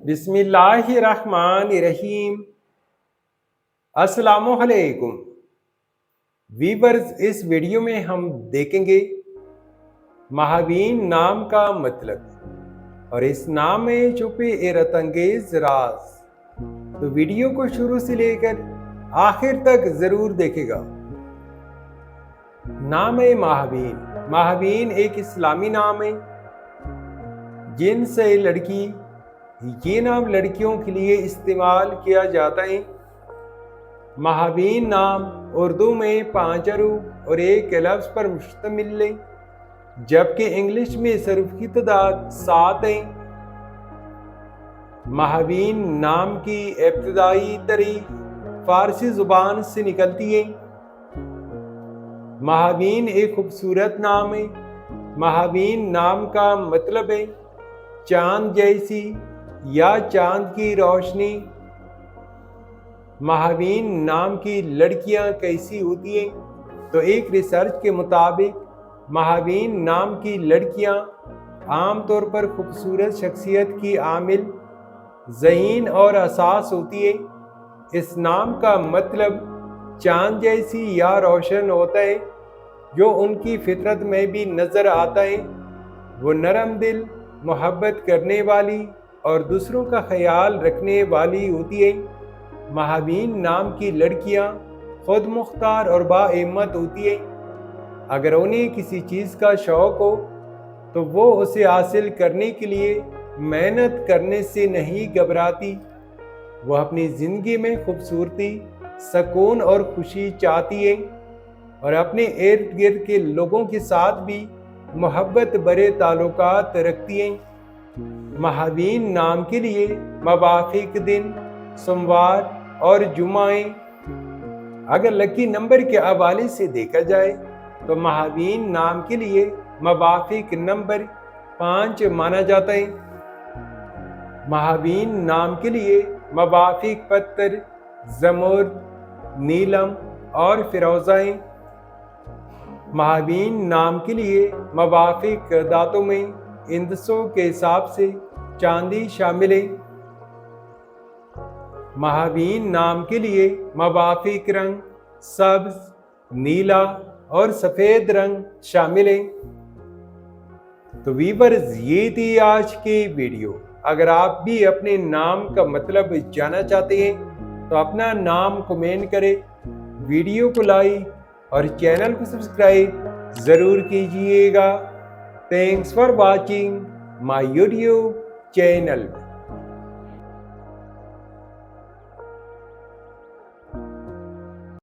بسم اللہ الرحمن الرحیم۔ السلام علیکم ویورز، اس ویڈیو میں ہم دیکھیں گے مہابین نام کا مطلب اور اس نام میں چھپے حیرت انگیز راز۔ تو ویڈیو کو شروع سے لے کر آخر تک ضرور دیکھے گا۔ نام مہابین۔ مہابین ایک اسلامی نام ہے جن سے لڑکی، یہ نام لڑکیوں کے لیے استعمال کیا جاتا ہے۔ مہابین نام اردو میں 5 حروف اور ایک لفظ پر مشتمل ہے، جبکہ انگلش میں اس حروف کی تعداد 7 ہے۔ مہابین نام کی ابتدائی تاریخ فارسی زبان سے نکلتی ہے۔ مہابین ایک خوبصورت نام ہے۔ مہابین نام کا مطلب ہے چاند جیسی یا چاند کی روشنی۔ مہابین نام کی لڑکیاں کیسی ہوتی ہیں؟ تو ایک ریسرچ کے مطابق مہابین نام کی لڑکیاں عام طور پر خوبصورت شخصیت کی حامل، ذہین اور حساس ہوتی ہیں۔ اس نام کا مطلب چاند جیسی یا روشن ہوتا ہے، جو ان کی فطرت میں بھی نظر آتا ہے۔ وہ نرم دل، محبت کرنے والی اور دوسروں کا خیال رکھنے والی ہوتی ہیں۔ مہابین نام کی لڑکیاں خود مختار اور باہمت ہوتی ہیں۔ اگر انہیں کسی چیز کا شوق ہو تو وہ اسے حاصل کرنے کے لیے محنت کرنے سے نہیں گھبراتی۔ وہ اپنی زندگی میں خوبصورتی، سکون اور خوشی چاہتی ہیں اور اپنے ارد گرد کے لوگوں کے ساتھ بھی محبت بھرے تعلقات رکھتی ہیں۔ مہابین نام کے لیے موافق دن سوموار اور جمعہ ہیں۔ اگر لکی نمبر کے حوالے سے دیکھا جائے تو مہابین نام کے لیے موافق نمبر 5 مانا جاتا ہے۔ مہابین نام کے لیے موافق پتھر زمرد، نیلم اور فیروزہ ہیں۔ مہابین نام کے لیے موافق دھاتوں میں ہندسوں کے حساب سے چاندی شامل ہے۔ مہابین نام کے لیے موافق رنگ سبز، نیلا اور سفید رنگ شامل ہیں۔ تو ویورز، یہ تھی آج کی ویڈیو۔ اگر آپ بھی اپنے نام کا مطلب جاننا چاہتے ہیں تو اپنا نام کمنٹ کریں، ویڈیو کو لائک اور چینل کو سبسکرائب ضرور کیجیے گا۔ Thanks for watching my YouTube channel.